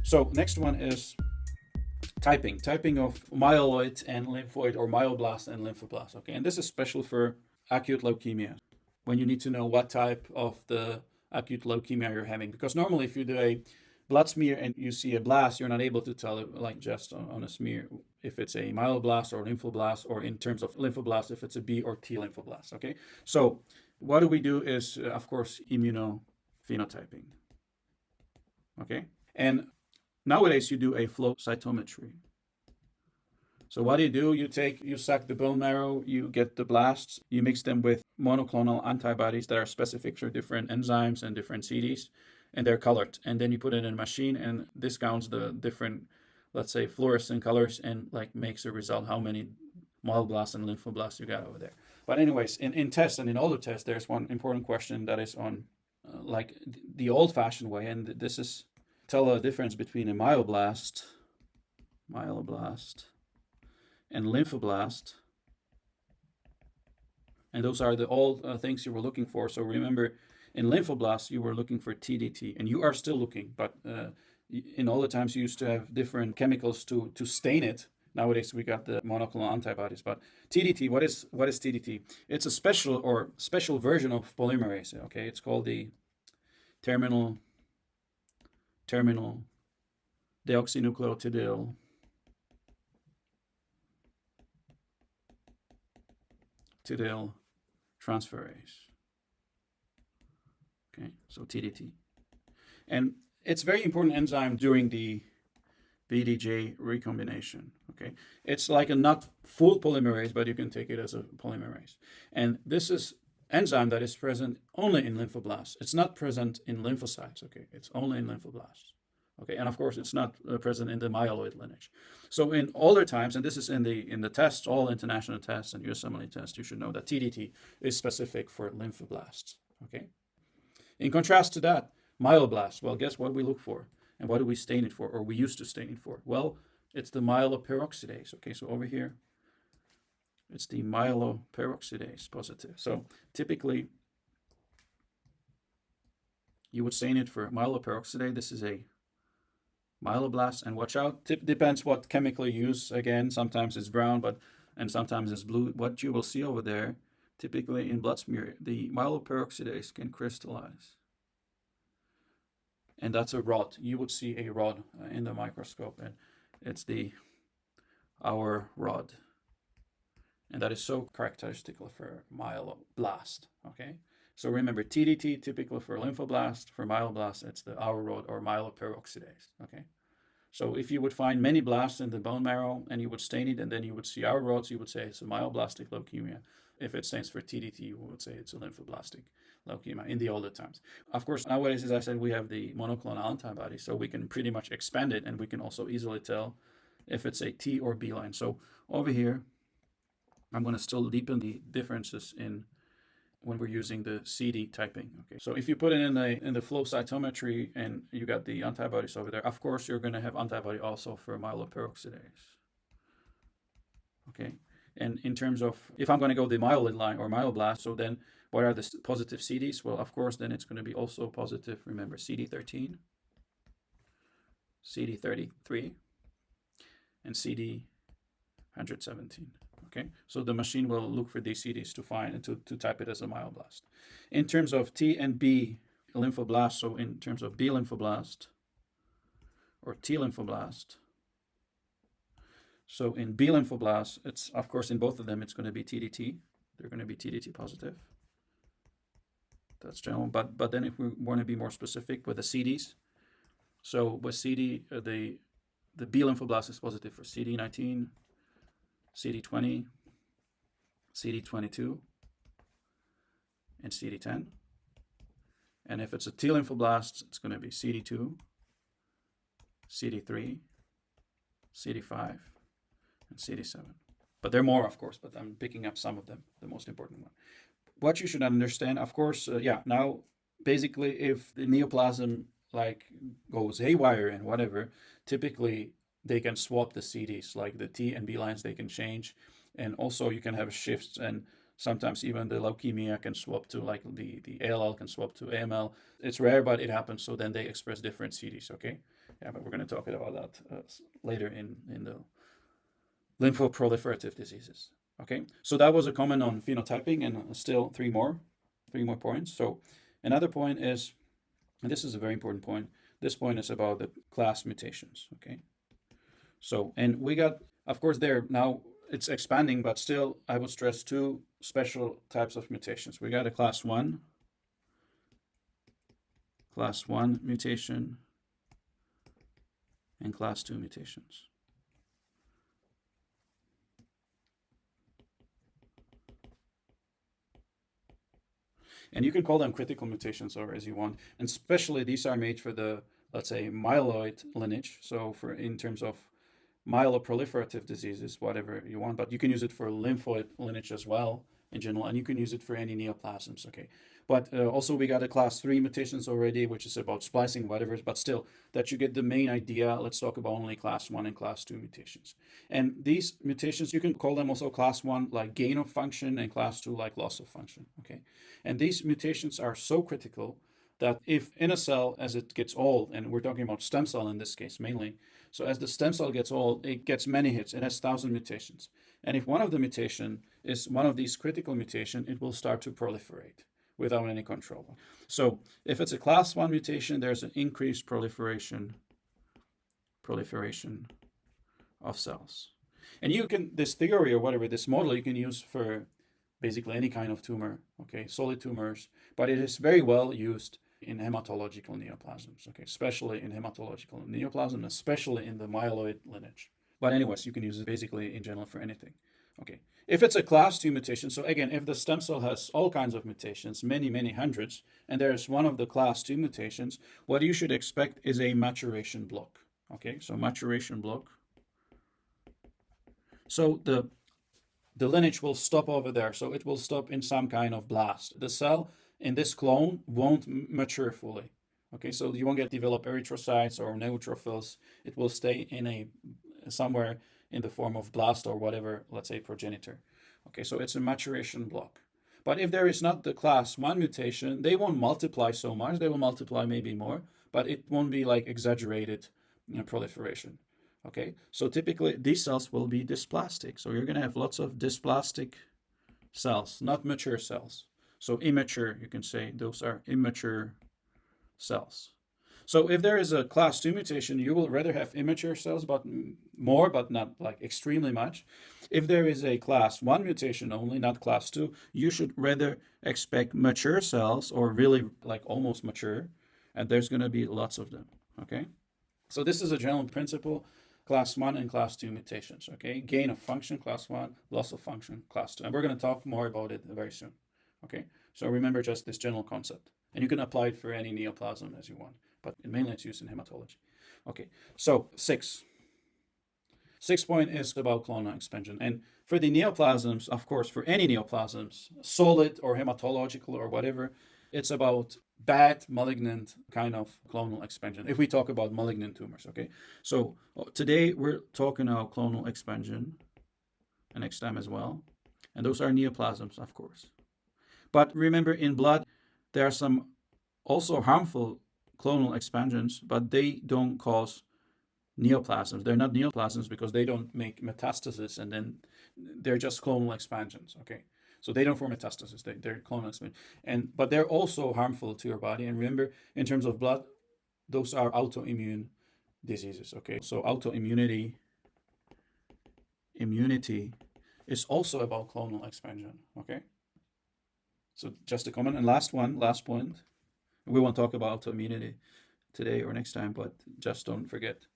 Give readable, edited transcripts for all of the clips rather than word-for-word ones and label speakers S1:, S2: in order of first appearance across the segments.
S1: So next one is typing of myeloid and lymphoid, or myeloblast and lymphoblast. Okay, and this is special for acute leukemia, when you need to know what type of the acute leukemia you're having. Because normally if you do a blood smear and you see a blast, you're not able to tell it, like just on a smear, if it's a myeloblast or lymphoblast, or in terms of lymphoblast, if it's a B or T lymphoblast. Okay, so what do we do is, of course, immunophenotyping. Okay, and nowadays you do a flow cytometry. So what do? You suck the bone marrow, you get the blasts, you mix them with monoclonal antibodies that are specific for different enzymes and different CDs, and they're colored. And then you put it in a machine, and this counts the different, let's say, fluorescent colors, and like makes a result how many myeloblasts and lymphoblasts you got over there. But anyways, in tests and in older tests, there's one important question that is on like the old-fashioned way, and this is tell a difference between a myeloblast, and lymphoblast. And those are the old things you were looking for. So remember, in lymphoblast, you were looking for TdT, and you are still looking, but in all the times you used to have different chemicals to stain it. Nowadays we got the monoclonal antibodies. But TdT, what is TdT? It's a special version of polymerase. Okay, it's called the terminal deoxynucleotidyl transferase. Okay, so TdT. And it's very important enzyme during the VDJ recombination. Okay, it's like a not full polymerase, but you can take it as a polymerase. And this is enzyme that is present only in lymphoblasts. It's not present in lymphocytes. Okay, it's only in lymphoblasts. Okay, and of course it's not present in the myeloid lineage. So in older times, and this is in the tests, all international tests and USMLE tests, you should know that TdT is specific for lymphoblasts. Okay. In contrast to that, myeloblasts. Well, guess what we look for, and what do we stain it for, or we used to stain it for? Well, it's the myeloperoxidase. Okay, so over here, it's the myeloperoxidase positive. So typically, you would stain it for myeloperoxidase. This is a myeloblast, and watch out, depends what chemical you use. Again, sometimes it's brown, and sometimes it's blue. What you will see over there, typically in blood smear, the myeloperoxidase can crystallize. And that's a rod. You would see a rod in the microscope, and it's the Auer rod. And that is so characteristic for myeloblast. Okay, so remember, TdT typical for lymphoblast. For myeloblast, it's the Auer rod or myeloperoxidase. Okay, so if you would find many blasts in the bone marrow and you would stain it, and then you would see Auer rods, you would say it's a myeloblastic leukemia. If it stains for TdT, you would say it's a lymphoblastic leukemia in the older times. Of course, nowadays, as I said, we have the monoclonal antibody, so we can pretty much expand it, and we can also easily tell if it's a T or B line. So over here, I'm going to still deepen the differences in when we're using the CD typing. Okay, so if you put it in the flow cytometry and you got the antibodies over there, of course you're going to have antibody also for myeloperoxidase. Okay, and in terms of if I'm going to go the myeloid line or myeloblast, so then what are the positive CDs? Well, of course, then it's going to be also positive. Remember, CD13, CD33, and CD117. Okay, so the machine will look for these CDs to find and to type it as a myeloblast. In terms of T and B lymphoblast, so in terms of B lymphoblast or T lymphoblast, so in B lymphoblast, it's of course in both of them, it's going to be TdT. They're going to be TdT positive. That's general, but then if we want to be more specific with the CDs, so with CD, the B lymphoblast is positive for CD19, CD20, CD22, and CD10. And if it's a T lymphoblast, it's going to be CD2, CD3, CD5, and CD7. But there are more, of course, but I'm picking up some of them, the most important one. what you should understand, of course, now basically if the neoplasm like goes haywire and whatever, typically they can swap the CDs, like the T and B lines they can change. And also you can have shifts, and sometimes even the leukemia can swap to, like the ALL can swap to AML. It's rare, but it happens. So then they express different CDs, okay? Yeah, but we're going to talk about that later in the lymphoproliferative diseases. Okay, so that was a comment on phenotyping, and still three more points. So another point is, and this is a very important point, this point is about the class mutations. Okay, so, and we got, of course, there now it's expanding, but still I would stress two special types of mutations. We got a class 1 mutation and class 2 mutations. And you can call them critical mutations or as you want. And especially these are made for the, let's say, myeloid lineage. So for in terms of myeloproliferative diseases, whatever you want, but you can use it for lymphoid lineage as well in general, and you can use it for any neoplasms, okay? But also we got a class 3 mutations already, which is about splicing, whatever, but still, that you get the main idea. Let's talk about only class 1 and class 2 mutations. And these mutations, you can call them also class 1 like gain of function and class 2 like loss of function, okay? And these mutations are so critical that if in a cell, as it gets old, and we're talking about stem cell in this case mainly, so as the stem cell gets old, it gets many hits. It has 1,000 mutations. And if one of the mutation is one of these critical mutation, it will start to proliferate without any control. So if it's a class 1 mutation, there's an increased proliferation of cells. And you can, this theory or whatever, this model you can use for basically any kind of tumor, okay, solid tumors, but it is very well used in hematological neoplasms, okay, especially in hematological neoplasm, especially in the myeloid lineage. But anyways, you can use it basically in general for anything. Okay, if it's a class 2 mutation, so again, if the stem cell has all kinds of mutations, many hundreds, and there's one of the class 2 mutations, what you should expect is a maturation block. Okay, so maturation block. So the lineage will stop over there. So it will stop in some kind of blast. The cell in this clone won't mature fully. Okay, so you won't get develop erythrocytes or neutrophils. It will stay in a somewhere in the form of blast or whatever, let's say progenitor. Okay, so it's a maturation block. But if there is not the class 1 mutation, they won't multiply so much. They will multiply maybe more, but it won't be like exaggerated proliferation. Okay, so typically these cells will be dysplastic. So you're going to have lots of dysplastic cells, not mature cells. So immature, you can say those are immature cells. So if there is a class 2 mutation, you will rather have immature cells, but more, but not like extremely much. If there is a class 1 mutation only, not class 2, you should rather expect mature cells or really like almost mature, and there's going to be lots of them, okay? So this is a general principle, class 1 and class 2 mutations, okay? Gain of function, class 1, loss of function, class 2. And we're going to talk more about it very soon, okay? So remember just this general concept. And you can apply it for any neoplasm as you want, but mainly it's used in hematology. Okay, so 6. 6th point is about clonal expansion. And for the neoplasms, of course, for any neoplasms, solid or hematological or whatever, it's about bad malignant kind of clonal expansion. If we talk about malignant tumors, okay? So today we're talking about clonal expansion and next time as well. And those are neoplasms, of course. But remember, in blood, there are some also harmful clonal expansions, but they don't cause neoplasms. They're not neoplasms because they don't make metastasis, and then they're just clonal expansions, okay? So they don't form metastasis, they're clonal expansion. But they're also harmful to your body. And remember, in terms of blood, those are autoimmune diseases, okay? So autoimmunity is also about clonal expansion, okay? So just a comment. And last point. We won't talk about autoimmunity today or next time, but just don't forget.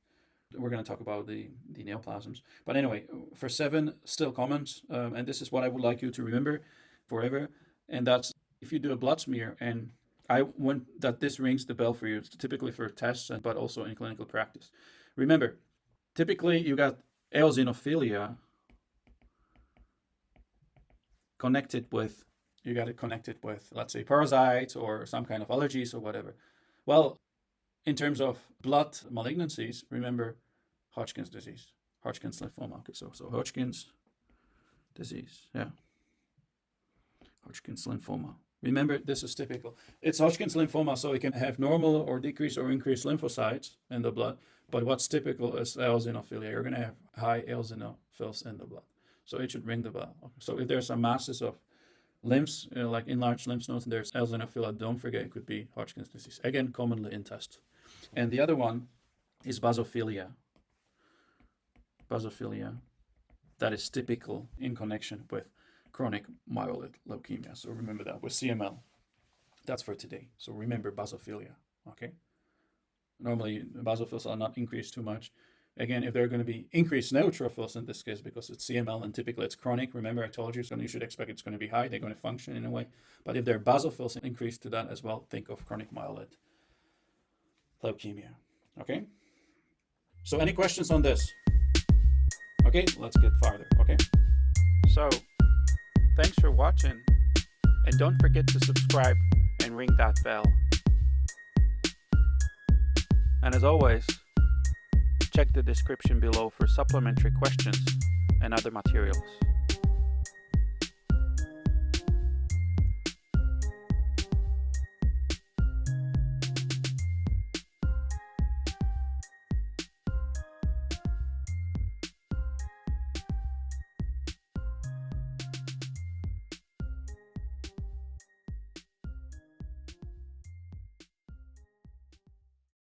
S1: We're going to talk about the neoplasms. But anyway, for 7, still comments, and this is what I would like you to remember forever, and that's if you do a blood smear, and I want that this rings the bell for you, typically for tests, but also in clinical practice. Remember, typically you got eosinophilia connected with you got it connected with, let's say, parasites or some kind of allergies or whatever. Well, in terms of blood malignancies, remember Hodgkin's disease, Hodgkin's lymphoma. Okay, so Hodgkin's disease, yeah. Hodgkin's lymphoma. Remember, this is typical. It's Hodgkin's lymphoma, so it can have normal or decreased or increased lymphocytes in the blood. But what's typical is eosinophilia. You're going to have high eosinophils in the blood. So it should ring the bell. Okay. So if there's some masses of lymphs, like enlarged lymph nodes, and there's eosinophilia, don't forget it could be Hodgkin's disease. Again, commonly in test. And the other one is basophilia. Basophilia. That is typical in connection with chronic myeloid leukemia. So remember that with CML. That's for today. So remember basophilia. Okay. Normally, basophils are not increased too much. Again, if they're going to be increased neutrophils in this case, because it's CML and typically it's chronic, remember I told you, so you should expect it's going to be high. They're going to function in a way. But if their basophils increase to that as well, think of chronic myeloid leukemia. Okay? So any questions on this? Okay, let's get farther. Okay? So, thanks for watching. And don't forget to subscribe and ring that bell. And as always, check the description below for supplementary questions and other materials.